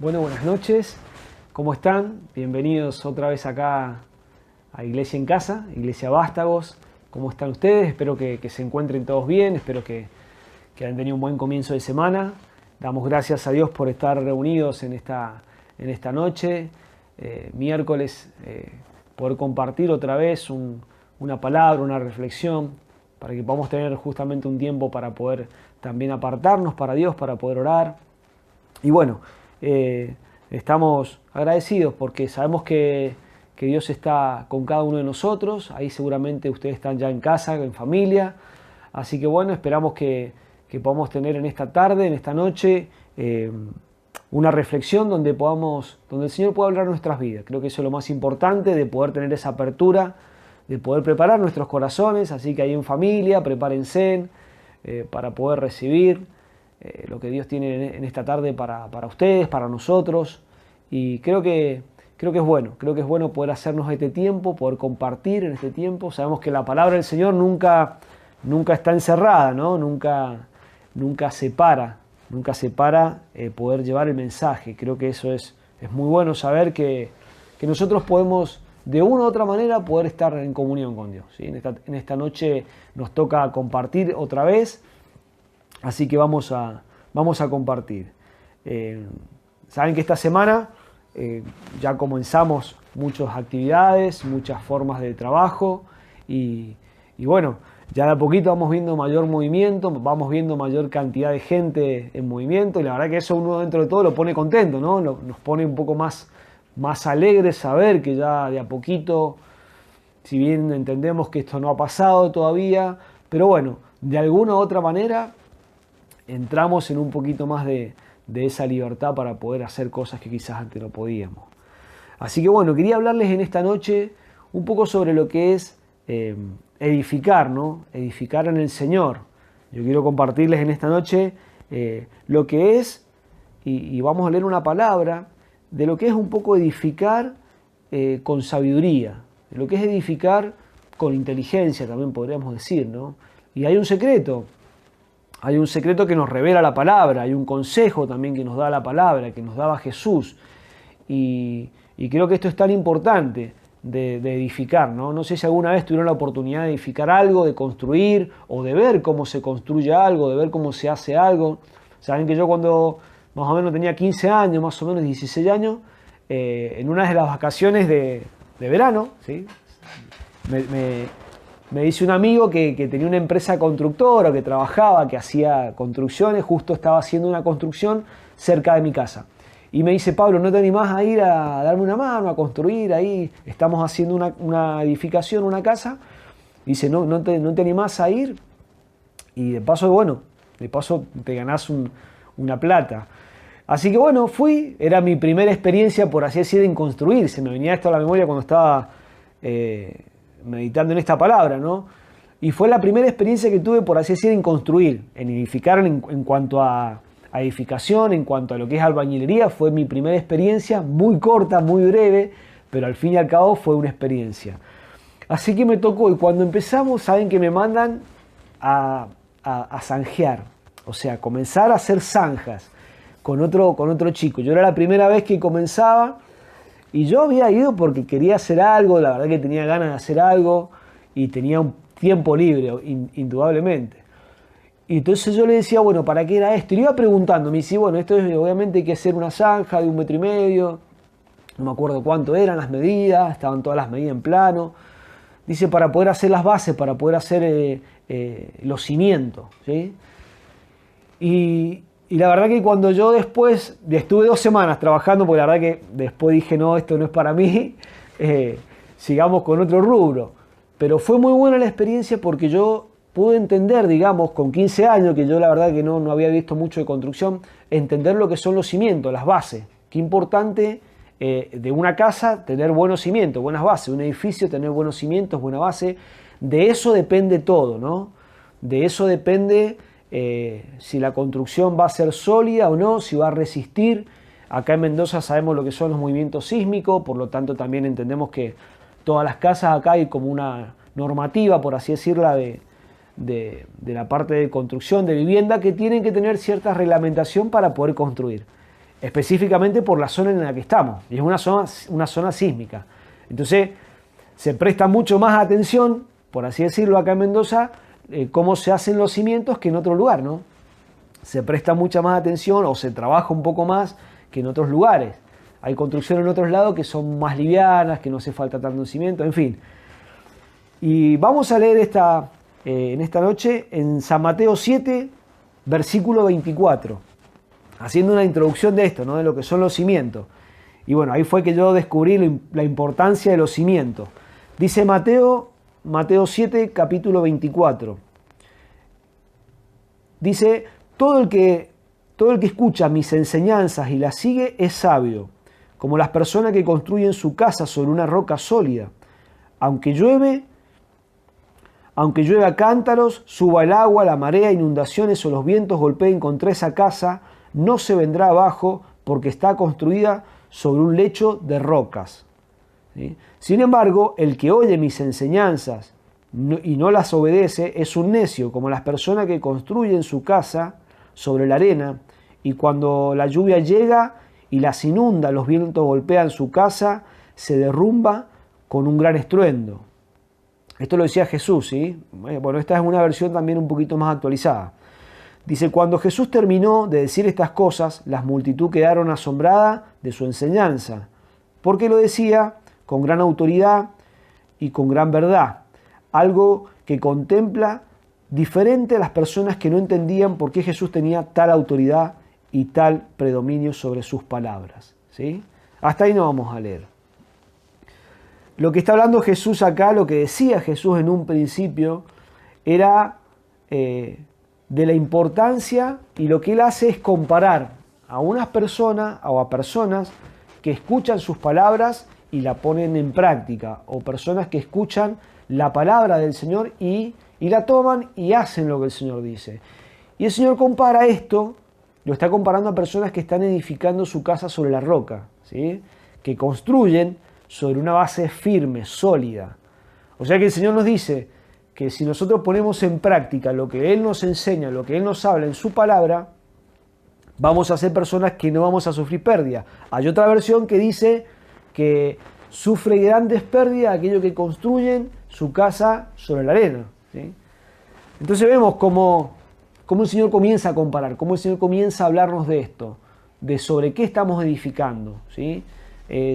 Bueno, buenas noches. ¿Cómo están? Bienvenidos otra vez acá a Iglesia en Casa, Iglesia Vástagos. ¿Cómo están ustedes? Espero que se encuentren todos bien, espero que hayan tenido un buen comienzo de semana. Damos gracias a Dios por estar reunidos en esta noche, miércoles, poder compartir otra vez una palabra, una reflexión, para que podamos tener justamente un tiempo para poder también apartarnos para Dios, para poder orar. Y bueno, estamos agradecidos porque sabemos que Dios está con cada uno de nosotros. Ahí seguramente ustedes están ya en casa, en familia. Así que bueno, esperamos que podamos tener en esta tarde, en esta noche, una reflexión donde el Señor pueda hablar nuestras vidas. Creo que eso es lo más importante, de poder tener esa apertura, de poder preparar nuestros corazones. Así que ahí en familia, prepárense para poder recibir lo que Dios tiene en esta tarde para ustedes, para nosotros. Y creo que es bueno poder hacernos este tiempo, poder compartir en este tiempo. Sabemos que la palabra del Señor nunca está encerrada, ¿no? Nunca separa poder llevar el mensaje. Creo que eso es muy bueno saber que nosotros podemos de una u otra manera poder estar en comunión con Dios, ¿sí? En esta noche nos toca compartir otra vez. Así que vamos a compartir. Saben que esta semana ya comenzamos muchas actividades, muchas formas de trabajo y bueno, ya de a poquito vamos viendo mayor movimiento, vamos viendo mayor cantidad de gente en movimiento y la verdad que eso uno dentro de todo lo pone contento, ¿no? Nos pone un poco más alegres saber que ya de a poquito, si bien entendemos que esto no ha pasado todavía, pero bueno, de alguna u otra manera entramos en un poquito más de esa libertad para poder hacer cosas que quizás antes no podíamos. Así que bueno, quería hablarles en esta noche un poco sobre lo que es edificar, ¿no? Edificar en el Señor. Yo quiero compartirles en esta noche lo que es, y vamos a leer una palabra, de lo que es un poco edificar con sabiduría, de lo que es edificar con inteligencia, también podríamos decir, ¿no? Y hay un secreto. Hay un secreto que nos revela la palabra, hay un consejo también que nos da la palabra, que nos daba Jesús. Y creo que esto es tan importante de edificar, ¿no? No sé si alguna vez tuvieron la oportunidad de edificar algo, de construir, o de ver cómo se construye algo, de ver cómo se hace algo. Saben que yo cuando más o menos tenía 15 años, más o menos 16 años, en una de las vacaciones de verano, ¿sí? Me dice un amigo que tenía una empresa constructora, que trabajaba, que hacía construcciones, justo estaba haciendo una construcción cerca de mi casa. Y me dice, Pablo, ¿no te animás a ir a darme una mano, a construir ahí? Estamos haciendo una edificación, una casa. Dice, ¿no te animás a ir? Y de paso te ganás una plata. Así que bueno, fui, era mi primera experiencia, por así decir, en construir. Se me venía esto a la memoria cuando estaba meditando en esta palabra, ¿no? Y fue la primera experiencia que tuve, por así decir, en construir, en edificar en cuanto a edificación, en cuanto a lo que es albañilería. Fue mi primera experiencia, muy corta, muy breve, pero al fin y al cabo fue una experiencia. Así que me tocó, y cuando empezamos, saben que me mandan a zanjear, o sea, comenzar a hacer zanjas con otro chico. Yo era la primera vez que comenzaba, y yo había ido porque quería hacer algo, la verdad que tenía ganas de hacer algo y tenía un tiempo libre, indudablemente. Y entonces yo le decía, bueno, ¿para qué era esto? Y le iba preguntando, me dice, bueno, esto es, obviamente hay que hacer una zanja de 1,5 metros, no me acuerdo cuánto eran las medidas, estaban todas las medidas en plano. Dice, para poder hacer las bases, para poder hacer los cimientos, ¿sí? Y la verdad que cuando yo después, estuve 2 semanas trabajando, porque la verdad que después dije, no, esto no es para mí, sigamos con otro rubro. Pero fue muy buena la experiencia porque yo pude entender, digamos, con 15 años, que yo la verdad que no había visto mucho de construcción, entender lo que son los cimientos, las bases. Qué importante de una casa tener buenos cimientos, buenas bases, un edificio tener buenos cimientos, buena base. De eso depende todo, ¿no? De eso depende si la construcción va a ser sólida o no, si va a resistir. Acá en Mendoza sabemos lo que son los movimientos sísmicos, por lo tanto también entendemos que todas las casas acá hay como una normativa, por así decirla, de la parte de construcción de vivienda, que tienen que tener cierta reglamentación para poder construir. específicamente por la zona en la que estamos, y es una zona sísmica. Entonces se presta mucho más atención, por así decirlo, acá en Mendoza, cómo se hacen los cimientos que en otro lugar, ¿no? Se presta mucha más atención o se trabaja un poco más que en otros lugares. Hay construcciones en otros lados que son más livianas, que no hace falta tanto cimiento, en fin. Y vamos a leer en esta noche en San Mateo 7, versículo 24, haciendo una introducción de esto, ¿no? De lo que son los cimientos. Y bueno, ahí fue que yo descubrí la importancia de los cimientos. Dice Mateo 7, capítulo 24. Dice, todo el que escucha mis enseñanzas y las sigue es sabio, como las personas que construyen su casa sobre una roca sólida. Aunque llueve a cántaros, suba el agua, la marea, inundaciones o los vientos golpeen contra esa casa, no se vendrá abajo porque está construida sobre un lecho de rocas. ¿Sí? Sin embargo, el que oye mis enseñanzas y no las obedece es un necio, como las personas que construyen su casa sobre la arena, y cuando la lluvia llega y las inunda, los vientos golpean su casa, se derrumba con un gran estruendo. Esto lo decía Jesús, ¿sí? Bueno, esta es una versión también un poquito más actualizada. Dice, cuando Jesús terminó de decir estas cosas, las multitud quedaron asombradas de su enseñanza, porque lo decía con gran autoridad y con gran verdad, algo que contempla diferente a las personas que no entendían por qué Jesús tenía tal autoridad y tal predominio sobre sus palabras, ¿sí? Hasta ahí no vamos a leer. Lo que está hablando Jesús acá, lo que decía Jesús en un principio, era de la importancia, y lo que él hace es comparar a unas personas o a personas que escuchan sus palabras y la ponen en práctica, o personas que escuchan la palabra del Señor y la toman y hacen lo que el Señor dice. Y el Señor compara esto, lo está comparando a personas que están edificando su casa sobre la roca, ¿sí? Que construyen sobre una base firme, sólida. O sea que el Señor nos dice que si nosotros ponemos en práctica lo que Él nos enseña, lo que Él nos habla en su palabra, vamos a ser personas que no vamos a sufrir pérdida. Hay otra versión que dice que sufre grandes pérdidas aquellos que construyen su casa sobre la arena, ¿sí? Entonces vemos cómo el Señor comienza a comparar, cómo el Señor comienza a hablarnos de esto, de sobre qué estamos edificando, ¿sí?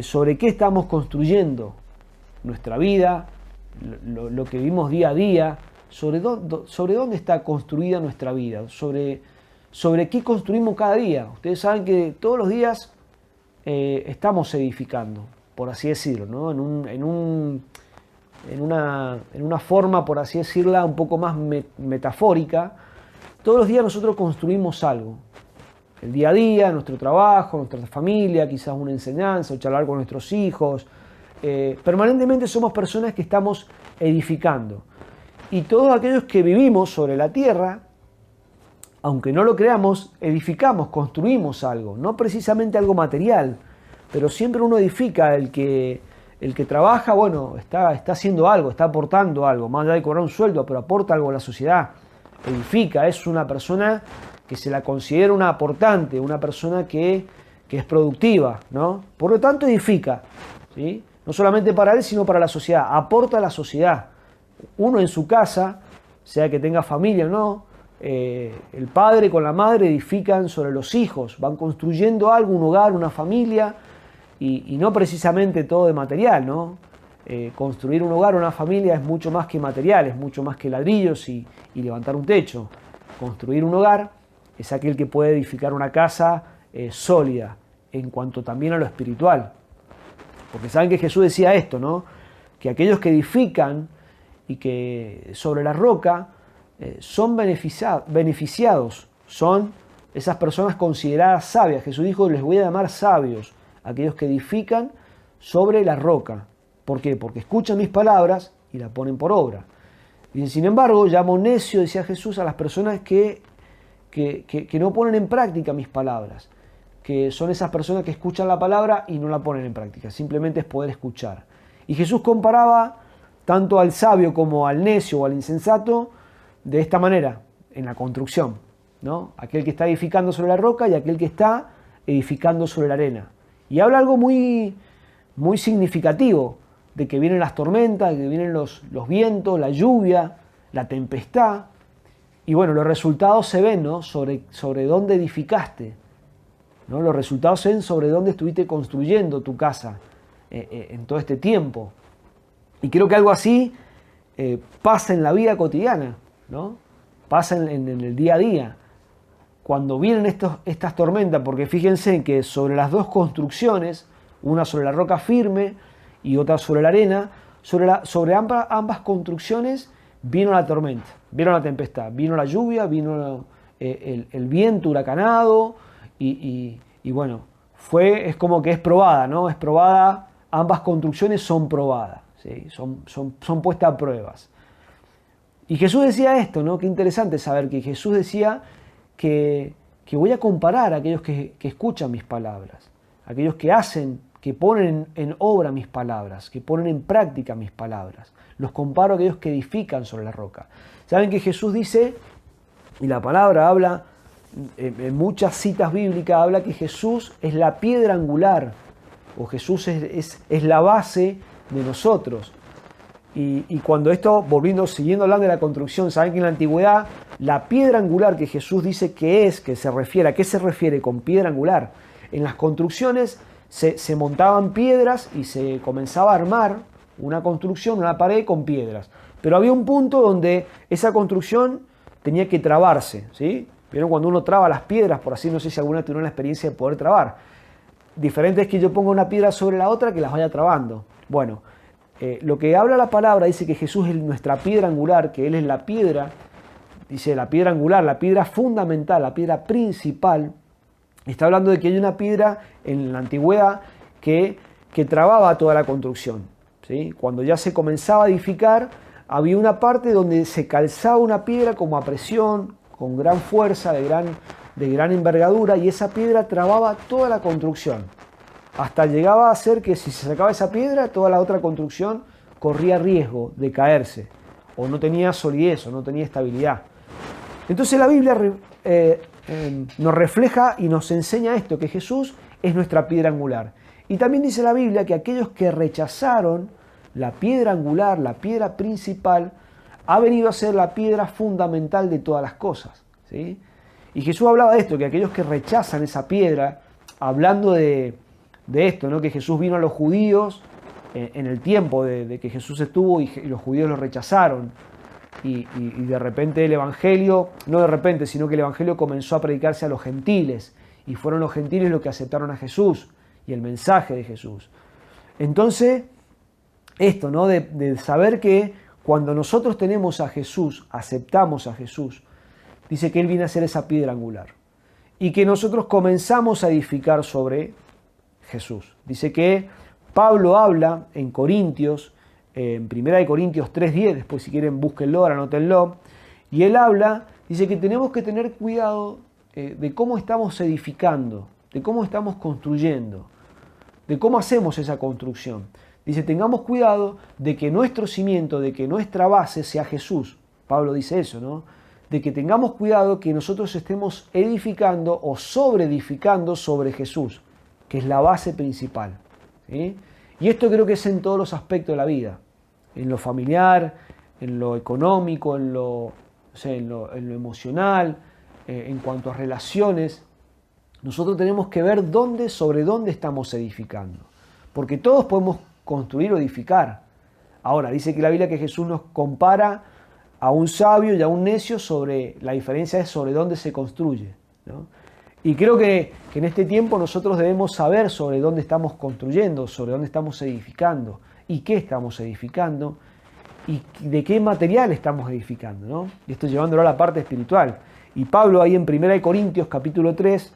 Sobre qué estamos construyendo nuestra vida, lo que vivimos día a día, sobre dónde está construida nuestra vida, sobre qué construimos cada día. Ustedes saben que todos los días estamos edificando, por así decirlo, ¿no? En una forma, por así decirla, un poco más metafórica. Todos los días nosotros construimos algo. El día a día, nuestro trabajo, nuestra familia, quizás una enseñanza, o charlar con nuestros hijos. Permanentemente somos personas que estamos edificando. Y todos aquellos que vivimos sobre la tierra, aunque no lo creamos, edificamos, construimos algo. No precisamente algo material, pero siempre uno edifica. El que trabaja, bueno, está haciendo algo, está aportando algo, más allá de cobrar un sueldo, pero aporta algo a la sociedad. Edifica, es una persona que se la considera una aportante, una persona que es productiva, ¿no? Por lo tanto, edifica, ¿sí? No solamente para él, sino para la sociedad, aporta a la sociedad. Uno en su casa, sea que tenga familia o no, el padre con la madre edifican sobre los hijos, van construyendo algo, un hogar, una familia, y no precisamente todo de material, ¿no? Construir un hogar, una familia es mucho más que material, es mucho más que ladrillos y levantar un techo. Construir un hogar es aquel que puede edificar una casa sólida en cuanto también a lo espiritual. Porque saben que Jesús decía esto, ¿no? Que aquellos que edifican y que sobre la roca son beneficiados, son esas personas consideradas sabias. Jesús dijo, les voy a llamar sabios, aquellos que edifican sobre la roca. ¿Por qué? Porque escuchan mis palabras y la ponen por obra. Y sin embargo, llamo necio, decía Jesús, a las personas que no ponen en práctica mis palabras, que son esas personas que escuchan la palabra y no la ponen en práctica, simplemente es poder escuchar. Y Jesús comparaba tanto al sabio como al necio o al insensato de esta manera, en la construcción, ¿no? Aquel que está edificando sobre la roca y aquel que está edificando sobre la arena. Y habla algo muy, muy significativo, de que vienen las tormentas, de que vienen los vientos, la lluvia, la tempestad. Y bueno, los resultados se ven, ¿no? sobre dónde edificaste, ¿no? Los resultados se ven sobre dónde estuviste construyendo tu casa en todo este tiempo. Y creo que algo así pasa en la vida cotidiana, ¿no? Pasa en el día a día. Cuando vienen estas tormentas, porque fíjense que sobre las dos construcciones, una sobre la roca firme y otra sobre la arena, sobre ambas construcciones vino la tormenta, vino la tempestad, vino la lluvia, vino el viento huracanado y bueno, es como que es probada, ¿no? Es probada, ambas construcciones son probadas, ¿sí? Son puestas a pruebas. Y Jesús decía esto, ¿no? Qué interesante saber que Jesús decía que voy a comparar a aquellos que escuchan mis palabras, aquellos que hacen, que ponen en obra mis palabras, que ponen en práctica mis palabras. Los comparo a aquellos que edifican sobre la roca. Saben que Jesús dice, y la palabra habla, en muchas citas bíblicas habla que Jesús es la piedra angular, o Jesús es la base de nosotros. Y cuando esto, siguiendo hablando de la construcción, saben que en la antigüedad la piedra angular que Jesús dice que se refiere, ¿a qué se refiere con piedra angular? En las construcciones se montaban piedras y se comenzaba a armar una construcción, una pared con piedras. Pero había un punto donde esa construcción tenía que trabarse, ¿sí? ¿Vieron cuando uno traba las piedras? Por así, no sé si alguna tuvieron la experiencia de poder trabar. Diferente es que yo ponga una piedra sobre la otra que las vaya trabando. Bueno, lo que habla la palabra dice que Jesús es nuestra piedra angular, que Él es la piedra, dice la piedra angular, la piedra fundamental, la piedra principal. Está hablando de que hay una piedra en la antigüedad que trababa toda la construcción, ¿sí? Cuando ya se comenzaba a edificar, había una parte donde se calzaba una piedra como a presión, con gran fuerza, de gran envergadura, y esa piedra trababa toda la construcción. Hasta llegaba a ser que si se sacaba esa piedra, toda la otra construcción corría riesgo de caerse, o no tenía solidez, o no tenía estabilidad. Entonces la Biblia nos refleja y nos enseña esto, que Jesús es nuestra piedra angular. Y también dice la Biblia que aquellos que rechazaron la piedra angular, la piedra principal, ha venido a ser la piedra fundamental de todas las cosas, ¿sí? Y Jesús hablaba de esto, que aquellos que rechazan esa piedra, hablando de esto, ¿no? Que Jesús vino a los judíos en el tiempo de que Jesús estuvo y los judíos lo rechazaron. Y de repente el Evangelio, no de repente, sino que el Evangelio comenzó a predicarse a los gentiles. Y fueron los gentiles los que aceptaron a Jesús y el mensaje de Jesús. Entonces, esto, ¿no? De saber que cuando nosotros tenemos a Jesús, aceptamos a Jesús, dice que Él viene a ser esa piedra angular. Y que nosotros comenzamos a edificar sobre Jesús. Dice que Pablo habla en Corintios, en 1 Corintios 3:10, después si quieren búsquenlo, anótenlo, y él habla, dice que tenemos que tener cuidado de cómo estamos edificando, de cómo estamos construyendo, de cómo hacemos esa construcción. Dice, tengamos cuidado de que nuestro cimiento, de que nuestra base sea Jesús. Pablo dice eso, ¿no? De que tengamos cuidado que nosotros estemos edificando o sobreedificando sobre Jesús, que es la base principal, ¿sí? Y esto creo que es en todos los aspectos de la vida, en lo familiar, en lo económico, en lo emocional, en cuanto a relaciones. Nosotros tenemos que ver sobre dónde estamos edificando, porque todos podemos construir o edificar. Ahora, dice que la Biblia que Jesús nos compara a un sabio y a un necio la diferencia es sobre dónde se construye, ¿no? Y creo que en este tiempo nosotros debemos saber sobre dónde estamos construyendo, sobre dónde estamos edificando, y qué estamos edificando, y de qué material estamos edificando, ¿no? Y esto llevándolo a la parte espiritual. Y Pablo ahí en 1 Corintios capítulo 3,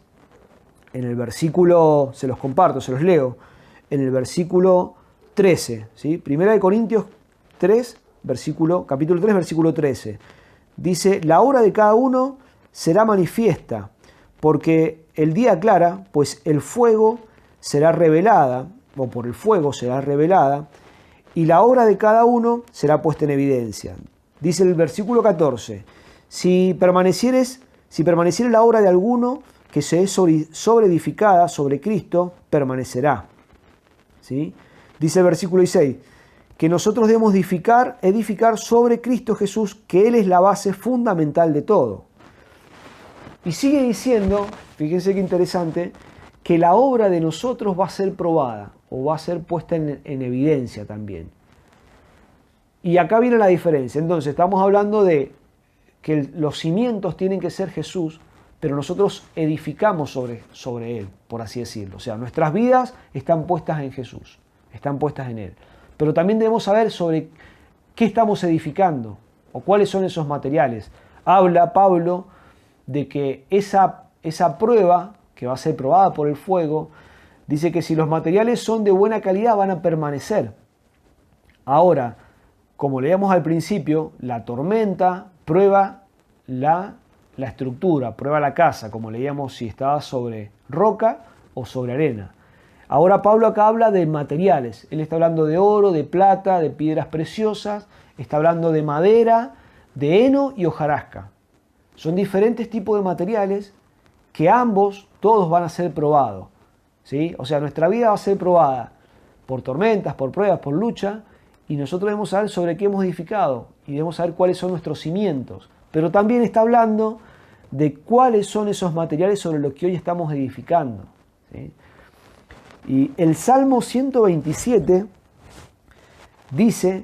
en el versículo, se los comparto, se los leo, en el versículo 13, ¿sí? 1 Corintios 3, capítulo 3, versículo 13. Dice, la obra de cada uno será manifiesta, porque el día aclara, pues el fuego será revelada, o por el fuego será revelada, y la obra de cada uno será puesta en evidencia. Dice el versículo 14, si permaneciere la obra de alguno, que se es sobreedificada sobre Cristo, permanecerá. ¿Sí? Dice el versículo 16, que nosotros debemos edificar sobre Cristo Jesús, que Él es la base fundamental de todo. Y sigue diciendo, fíjense qué interesante, que la obra de nosotros va a ser probada o va a ser puesta en evidencia también. Y acá viene la diferencia. Entonces estamos hablando de que los cimientos tienen que ser Jesús, pero nosotros edificamos sobre Él, por así decirlo. O sea, nuestras vidas están puestas en Jesús, están puestas en Él. Pero también debemos saber sobre qué estamos edificando o cuáles son esos materiales. Habla Pablo de que esa prueba, que va a ser probada por el fuego, dice que si los materiales son de buena calidad van a permanecer. Ahora, como leíamos al principio, la tormenta prueba la estructura, prueba la casa, como leíamos si estaba sobre roca o sobre arena. Ahora Pablo acá habla de materiales. Él está hablando de oro, de plata, de piedras preciosas, está hablando de madera, de heno y hojarasca. Son diferentes tipos de materiales que todos van a ser probados. ¿Sí? O sea, nuestra vida va a ser probada por tormentas, por pruebas, por lucha, y nosotros debemos saber sobre qué hemos edificado y debemos saber cuáles son nuestros cimientos. Pero también está hablando de cuáles son esos materiales sobre los que hoy estamos edificando. ¿Sí? Y el Salmo 127 dice,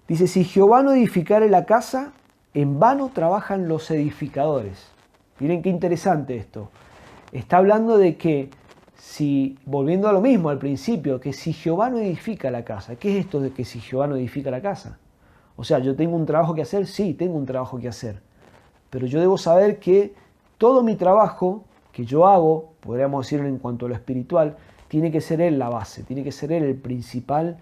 si Jehová no edificare la casa, en vano trabajan los edificadores. Miren qué interesante esto. Está hablando de que volviendo a lo mismo al principio, que si Jehová no edifica la casa, ¿qué es esto de que si Jehová no edifica la casa? O sea, ¿yo tengo un trabajo que hacer? Sí, tengo un trabajo que hacer. Pero yo debo saber que todo mi trabajo que yo hago, podríamos decirlo en cuanto a lo espiritual, tiene que ser Él la base, tiene que ser Él el principal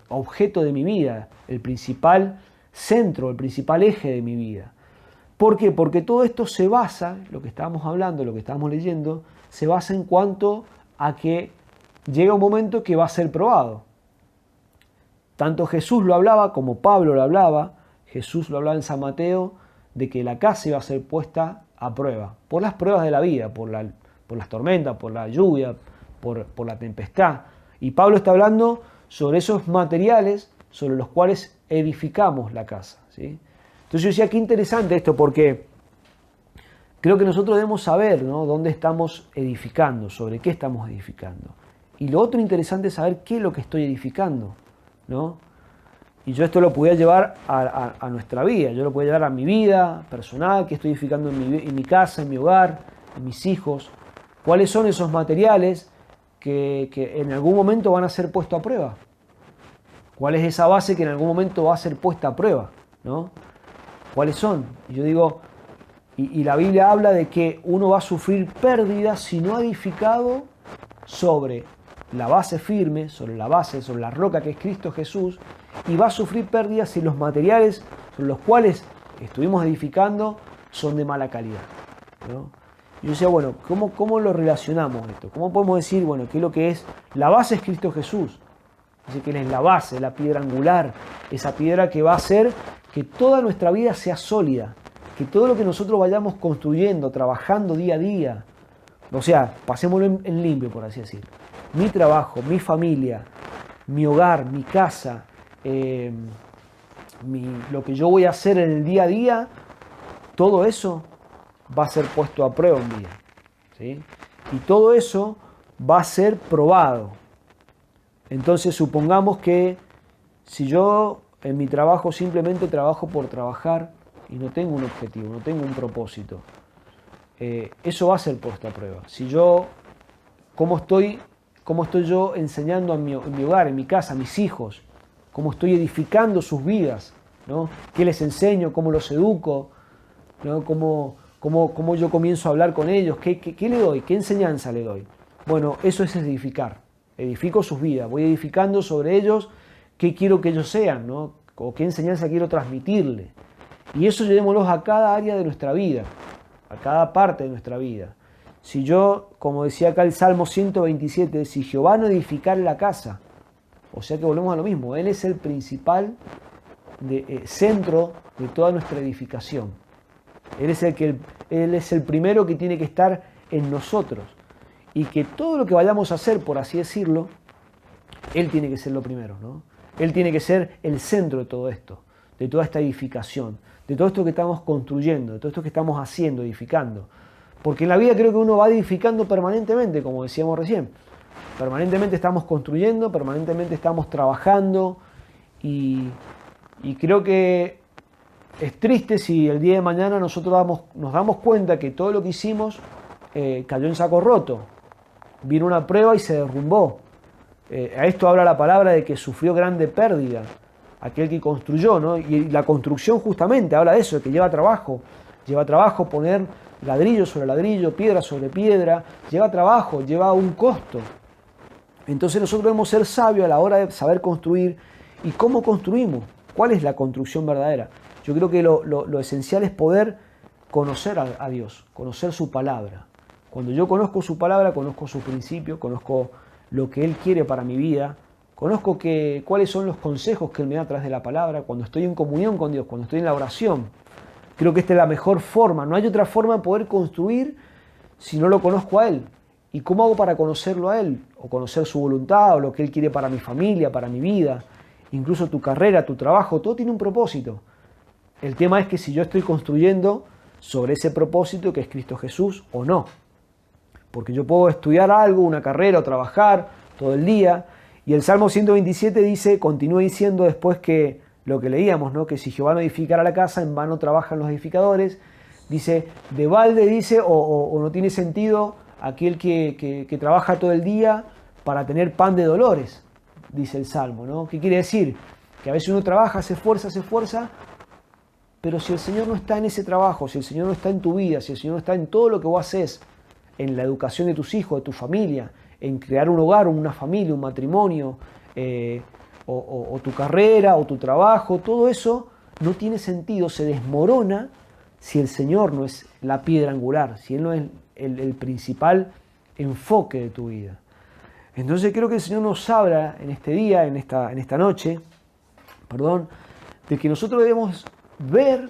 objeto de mi vida, el principal centro, el principal eje de mi vida. ¿Por qué? Porque todo esto se basa, lo que estábamos hablando, lo que estábamos leyendo, se basa en cuanto a que llega un momento que va a ser probado. Tanto Jesús lo hablaba como Pablo lo hablaba, Jesús lo hablaba en San Mateo, de que la casa iba a ser puesta a prueba, por las pruebas de la vida, por las tormentas, por la lluvia, por la tempestad. Y Pablo está hablando sobre esos materiales sobre los cuales edificamos la casa. ¿Sí? Entonces yo decía, qué interesante esto, porque creo que nosotros debemos saber, ¿no?, dónde estamos edificando, sobre qué estamos edificando. Y lo otro interesante es saber qué es lo que estoy edificando, ¿no? Y yo esto lo podía llevar a nuestra vida, yo lo podía llevar a mi vida personal, qué estoy edificando en mi casa, en mi hogar, en mis hijos. ¿Cuáles son esos materiales que en algún momento van a ser puestos a prueba? ¿Cuál es esa base que en algún momento va a ser puesta a prueba, ¿no? ¿Cuáles son? Y yo digo, y la Biblia habla de que uno va a sufrir pérdidas si no ha edificado sobre la base firme, sobre la roca que es Cristo Jesús, y va a sufrir pérdidas si los materiales sobre los cuales estuvimos edificando son de mala calidad, ¿no? Y yo decía, bueno, ¿cómo lo relacionamos esto? ¿Cómo podemos decir, bueno, qué es lo que es? La base es Cristo Jesús. Dice que Él es la base, la piedra angular, esa piedra que va a hacer que toda nuestra vida sea sólida, que todo lo que nosotros vayamos construyendo, trabajando día a día, o sea, pasémoslo en limpio, por así decirlo. Mi trabajo, mi familia, mi hogar, mi casa, lo que yo voy a hacer en el día a día, todo eso va a ser puesto a prueba un día, ¿sí? Y todo eso va a ser probado. Entonces supongamos que si yo en mi trabajo simplemente trabajo por trabajar y no tengo un objetivo, no tengo un propósito, eso va a ser puesto a prueba. Si yo, ¿cómo estoy yo enseñando en mi hogar, en mi casa, a mis hijos? ¿Cómo estoy edificando sus vidas? ¿No? ¿Qué les enseño? ¿Cómo los educo? ¿No? ¿Cómo yo comienzo a hablar con ellos? ¿Qué le doy? ¿Qué enseñanza le doy? Bueno, eso es edificar. Edifico sus vidas. Voy edificando sobre ellos qué quiero que ellos sean, ¿no? O qué enseñanza quiero transmitirle. Y eso llevémoslo a cada área de nuestra vida, a cada parte de nuestra vida. Si yo, como decía acá el Salmo 127, si Jehová no edificar la casa, o sea que volvemos a lo mismo, Él es el principal centro de toda nuestra edificación. Él es el primero que tiene que estar en nosotros. Y que todo lo que vayamos a hacer, por así decirlo, Él tiene que ser lo primero, ¿no? Él tiene que ser el centro de todo esto, de toda esta edificación, de todo esto que estamos construyendo, de todo esto que estamos haciendo, edificando. Porque en la vida creo que uno va edificando permanentemente, como decíamos recién. Permanentemente estamos construyendo, permanentemente estamos trabajando y creo que es triste si el día de mañana nosotros nos damos cuenta que todo lo que hicimos cayó en saco roto. Vino una prueba y se derrumbó. A esto habla la palabra de que sufrió grande pérdida aquel que construyó, ¿no? Y la construcción justamente habla de eso, de que lleva trabajo poner ladrillo sobre ladrillo, piedra sobre piedra, lleva trabajo, lleva un costo. Entonces nosotros debemos ser sabios a la hora de saber construir. ¿Y cómo construimos? ¿Cuál es la construcción verdadera? Yo creo que lo esencial es poder conocer a Dios, conocer su palabra. Cuando yo conozco su palabra, conozco su principio, conozco lo que Él quiere para mi vida, conozco cuáles son los consejos que Él me da a través de la palabra, cuando estoy en comunión con Dios, cuando estoy en la oración. Creo que esta es la mejor forma. No hay otra forma de poder construir si no lo conozco a Él. ¿Y cómo hago para conocerlo a Él? O conocer su voluntad, o lo que Él quiere para mi familia, para mi vida. Incluso tu carrera, tu trabajo, todo tiene un propósito. El tema es que si yo estoy construyendo sobre ese propósito que es Cristo Jesús o no. Porque yo puedo estudiar algo, una carrera o trabajar todo el día. Y el Salmo 127 dice, continúa diciendo después que lo que leíamos, ¿no? Que si Jehová no edificara la casa, en vano trabajan los edificadores. Dice, de balde dice, o no tiene sentido aquel que trabaja todo el día para tener pan de dolores, dice el Salmo, ¿no? ¿Qué quiere decir? Que a veces uno trabaja, se esfuerza, pero si el Señor no está en ese trabajo, si el Señor no está en tu vida, si el Señor no está en todo lo que vos haces, en la educación de tus hijos, de tu familia, en crear un hogar, una familia, un matrimonio, o tu carrera, o tu trabajo, todo eso no tiene sentido, se desmorona si el Señor no es la piedra angular, si Él no es el principal enfoque de tu vida. Entonces creo que el Señor nos habla en este día, en esta noche, de que nosotros debemos ver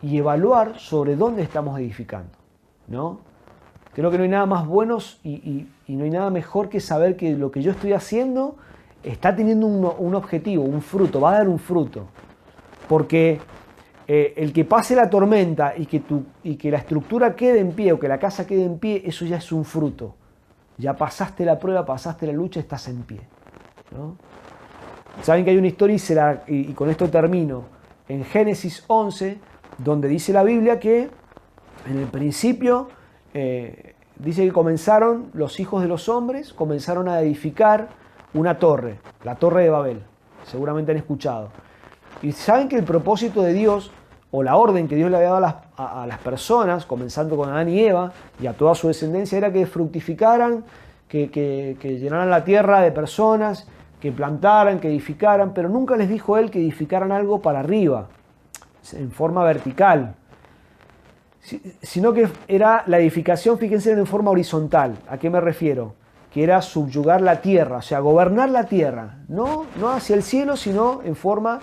y evaluar sobre dónde estamos edificando, ¿no? Creo que no hay nada más bueno y no hay nada mejor que saber que lo que yo estoy haciendo está teniendo un objetivo, un fruto, va a dar un fruto. Porque el que pase la tormenta y que la estructura quede en pie o que la casa quede en pie, eso ya es un fruto. Ya pasaste la prueba, pasaste la lucha, estás en pie, ¿no? Saben que hay una historia y con esto termino. En Génesis 11, donde dice la Biblia que en el principio dice que los hijos de los hombres comenzaron a edificar una torre, la Torre de Babel. Seguramente han escuchado. Y saben que el propósito de Dios, o la orden que Dios le había dado a las personas, comenzando con Adán y Eva, y a toda su descendencia, era que fructificaran, que llenaran la tierra de personas, que plantaran, que edificaran, pero nunca les dijo Él que edificaran algo para arriba, en forma vertical, sino que era la edificación, fíjense, en forma horizontal. ¿A qué me refiero? Que era subyugar la tierra, o sea, gobernar la tierra, no hacia el cielo, sino en forma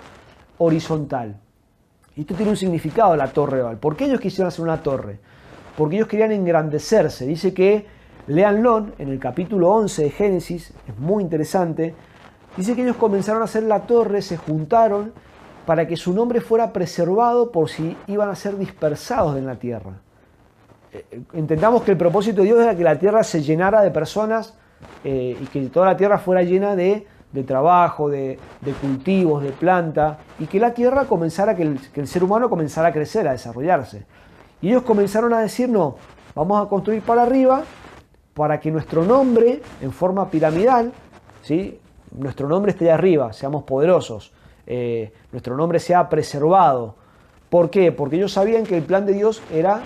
horizontal. Y esto tiene un significado, la torre de Babel. ¿Por qué ellos quisieron hacer una torre? Porque ellos querían engrandecerse. Dice que, léanlo en el capítulo 11 de Génesis, es muy interesante, dice que ellos comenzaron a hacer la torre, se juntaron para que su nombre fuera preservado por si iban a ser dispersados en la tierra. Entendamos que el propósito de Dios era que la tierra se llenara de personas y que toda la tierra fuera llena de trabajo, de cultivos, de planta, y que la tierra comenzara, que el ser humano comenzara a crecer, a desarrollarse. Y ellos comenzaron a decir, no, vamos a construir para arriba para que nuestro nombre, en forma piramidal, ¿sí? Nuestro nombre esté arriba, seamos poderosos, nuestro nombre sea preservado. ¿Por qué? Porque ellos sabían que el plan de Dios era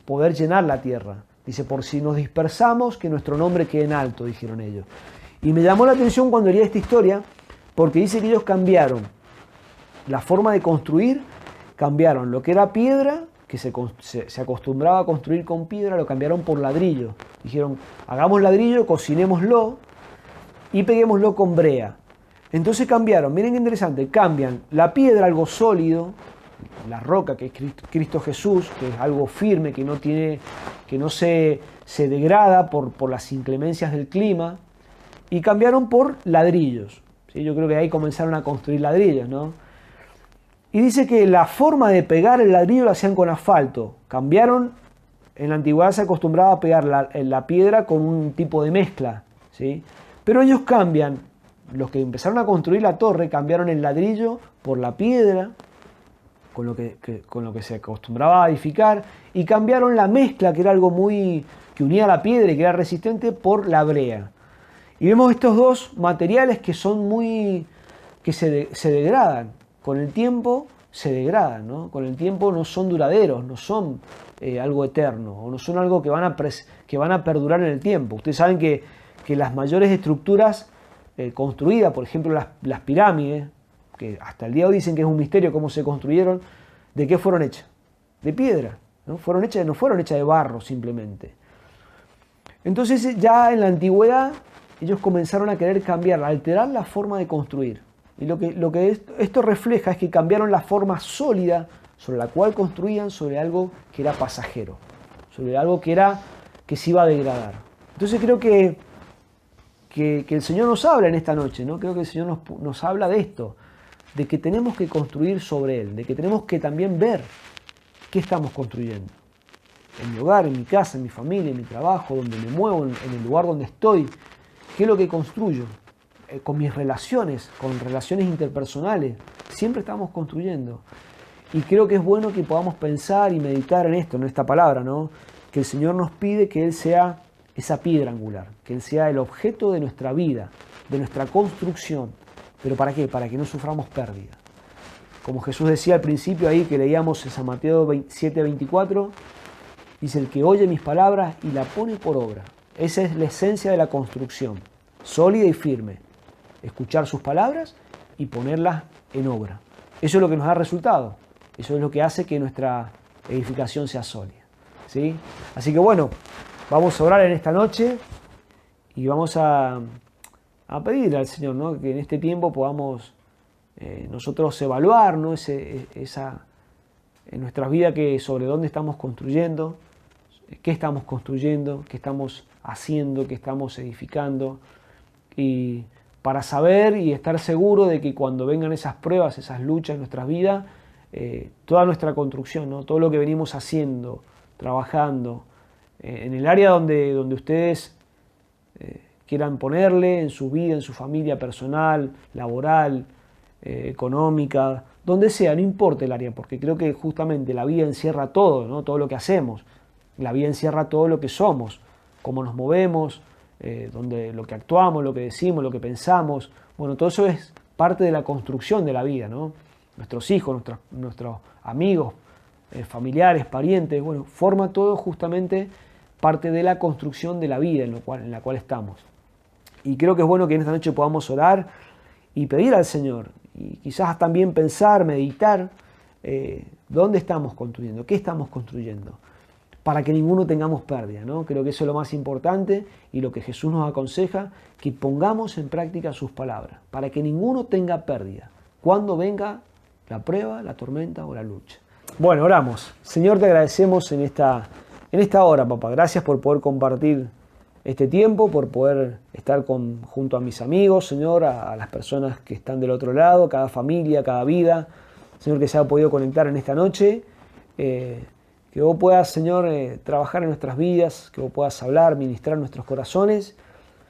poder llenar la tierra. Dice, por si nos dispersamos, que nuestro nombre quede en alto, dijeron ellos. Y me llamó la atención cuando leí esta historia, porque dice que ellos cambiaron la forma de construir, cambiaron lo que era piedra, que se acostumbraba a construir con piedra, lo cambiaron por ladrillo. Dijeron, hagamos ladrillo, cocinémoslo y peguémoslo con brea. Entonces cambiaron, miren qué interesante, cambian la piedra, algo sólido, la roca, que es Cristo Jesús, que es algo firme, que no se degrada por las inclemencias del clima, y cambiaron por ladrillos. ¿Sí? Yo creo que ahí comenzaron a construir ladrillos, ¿no? Y dice que la forma de pegar el ladrillo lo hacían con asfalto. Cambiaron, en la antigüedad se acostumbraba a pegar la piedra con un tipo de mezcla, ¿sí? Pero ellos cambian, los que empezaron a construir la torre, cambiaron el ladrillo por la piedra, con lo que se acostumbraba a edificar, y cambiaron la mezcla, que era algo que unía la piedra y que era resistente, por la brea. Y vemos estos dos materiales que son que se degradan. Con el tiempo se degradan, ¿no? Con el tiempo no son duraderos, no son algo eterno, o no son algo que van a perdurar en el tiempo. Ustedes saben que las mayores estructuras construidas, por ejemplo las pirámides, que hasta el día de hoy dicen que es un misterio cómo se construyeron, ¿de qué fueron hechas? De piedra, ¿no? No fueron hechas de barro simplemente. Entonces ya en la antigüedad ellos comenzaron a querer cambiar, a alterar la forma de construir. Y lo que esto refleja es que cambiaron la forma sólida sobre la cual construían sobre algo que era pasajero, sobre algo que se iba a degradar. Entonces creo que el Señor nos habla en esta noche, ¿no? Creo que el Señor nos habla de esto, de que tenemos que construir sobre Él, de que tenemos que también ver qué estamos construyendo. En mi hogar, en mi casa, en mi familia, en mi trabajo, donde me muevo, en el lugar donde estoy, qué es lo que construyo. Con mis relaciones, con relaciones interpersonales, siempre estamos construyendo. Y creo que es bueno que podamos pensar y meditar en esto, en esta palabra, ¿no? Que el Señor nos pide que Él sea esa piedra angular, que Él sea el objeto de nuestra vida, de nuestra construcción. ¿Pero para qué? Para que no suframos pérdida. Como Jesús decía al principio ahí, que leíamos en San Mateo 7:24, dice: el que oye mis palabras y la pone por obra. Esa es la esencia de la construcción, sólida y firme. Escuchar sus palabras y ponerlas en obra. Eso es lo que nos da resultado. Eso es lo que hace que nuestra edificación sea sólida, ¿sí? Así que bueno, vamos a orar en esta noche y vamos a pedirle al Señor, ¿no? Que en este tiempo podamos nosotros evaluar, ¿no? En nuestras vidas sobre dónde estamos construyendo, qué estamos construyendo, qué estamos haciendo, qué estamos edificando, y para saber y estar seguro de que cuando vengan esas pruebas, esas luchas en nuestras vidas, toda nuestra construcción, ¿no? Todo lo que venimos haciendo, trabajando, en el área donde ustedes quieran ponerle, en su vida, en su familia personal, laboral, económica, donde sea, no importa el área, porque creo que justamente la vida encierra todo, ¿no? Todo lo que hacemos. La vida encierra todo lo que somos, cómo nos movemos, lo que actuamos, lo que decimos, lo que pensamos. Bueno, todo eso es parte de la construcción de la vida, ¿no? Nuestros hijos, nuestros amigos, familiares, parientes, bueno, forma todo justamente parte de la construcción de la vida en la cual estamos. Y creo que es bueno que en esta noche podamos orar y pedir al Señor, y quizás también pensar, meditar, dónde estamos construyendo, qué estamos construyendo, para que ninguno tengamos pérdida, ¿no? Creo que eso es lo más importante y lo que Jesús nos aconseja, que pongamos en práctica sus palabras, para que ninguno tenga pérdida cuando venga la prueba, la tormenta o la lucha. Bueno, oramos. Señor, te agradecemos en esta hora, papá. Gracias por poder compartir este tiempo, por poder estar junto a mis amigos, Señor, a las personas que están del otro lado, cada familia, cada vida, Señor, que se ha podido conectar en esta noche. Que vos puedas, Señor, trabajar en nuestras vidas, que vos puedas hablar, ministrar nuestros corazones,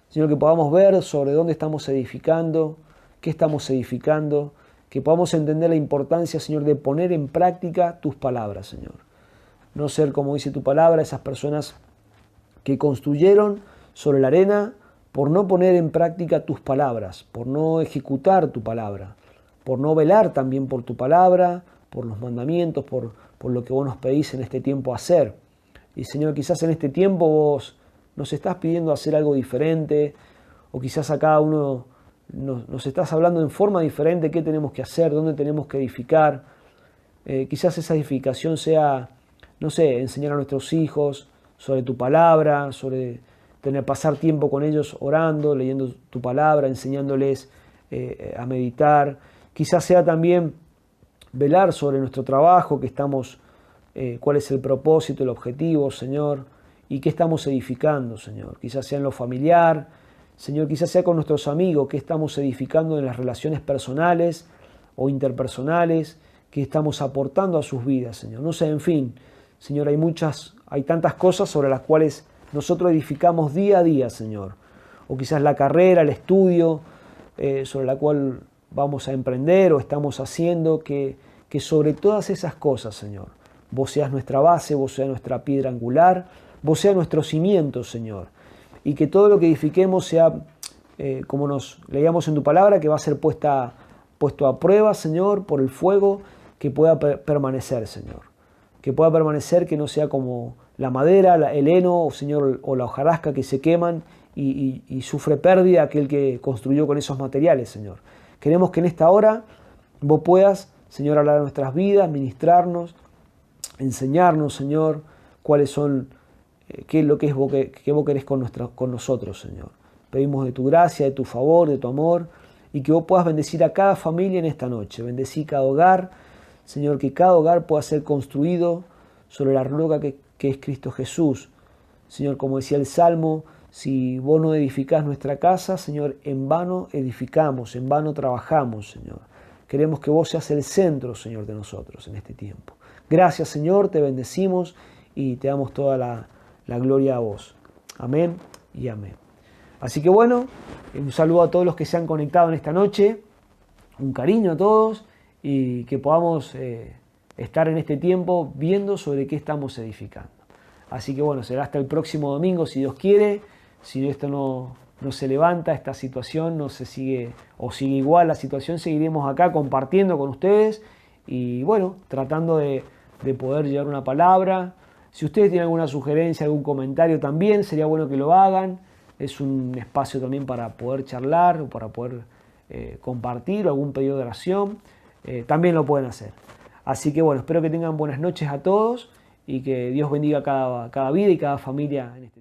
Señor, que podamos ver sobre dónde estamos edificando, qué estamos edificando, que podamos entender la importancia, Señor, de poner en práctica tus palabras, Señor. No ser, como dice tu palabra, esas personas que construyeron sobre la arena por no poner en práctica tus palabras, por no ejecutar tu palabra, por no velar también por tu palabra, por los mandamientos, por lo que vos nos pedís en este tiempo hacer. Y Señor, quizás en este tiempo vos nos estás pidiendo hacer algo diferente, o quizás a cada uno nos estás hablando en forma diferente qué tenemos que hacer, dónde tenemos que edificar. Quizás esa edificación sea, no sé, enseñar a nuestros hijos sobre tu palabra, sobre pasar tiempo con ellos orando, leyendo tu palabra, enseñándoles a meditar. Quizás sea también velar sobre nuestro trabajo, que estamos, cuál es el propósito, el objetivo, Señor, y qué estamos edificando, Señor. Quizás sea en lo familiar, Señor, quizás sea con nuestros amigos, qué estamos edificando en las relaciones personales o interpersonales, qué estamos aportando a sus vidas, Señor. No sé, en fin, Señor, hay tantas cosas sobre las cuales nosotros edificamos día a día, Señor. O quizás la carrera, el estudio, sobre la cual vamos a emprender o estamos haciendo, que sobre todas esas cosas, Señor, vos seas nuestra base, vos seas nuestra piedra angular, vos seas nuestro cimiento, Señor. Y que todo lo que edifiquemos sea, como nos leíamos en tu palabra, que va a ser puesto a prueba, Señor, por el fuego, que pueda permanecer, Señor. Que pueda permanecer, que no sea como la madera, el heno, Señor, o la hojarasca que se queman y sufre pérdida aquel que construyó con esos materiales, Señor. Queremos que en esta hora vos puedas, Señor, hablar de nuestras vidas, ministrarnos, enseñarnos, Señor, cuáles son, qué es lo que vos querés con nosotros, Señor. Pedimos de tu gracia, de tu favor, de tu amor, y que vos puedas bendecir a cada familia en esta noche. Bendecí cada hogar, Señor, que cada hogar pueda ser construido sobre la roca que es Cristo Jesús. Señor, como decía el Salmo, si vos no edificás nuestra casa, Señor, en vano edificamos, en vano trabajamos, Señor. Queremos que vos seas el centro, Señor, de nosotros en este tiempo. Gracias, Señor, te bendecimos y te damos toda la gloria a vos. Amén y amén. Así que bueno, un saludo a todos los que se han conectado en esta noche, un cariño a todos y que podamos estar en este tiempo viendo sobre qué estamos edificando. Así que bueno, será hasta el próximo domingo si Dios quiere. Si esto no se levanta, esta situación no se sigue o sigue igual la situación, seguiremos acá compartiendo con ustedes y bueno, tratando de poder llevar una palabra. Si ustedes tienen alguna sugerencia, algún comentario también, sería bueno que lo hagan. Es un espacio también para poder charlar o para poder compartir o algún pedido de oración. También lo pueden hacer. Así que bueno, espero que tengan buenas noches a todos y que Dios bendiga cada vida y cada familia en este tiempo.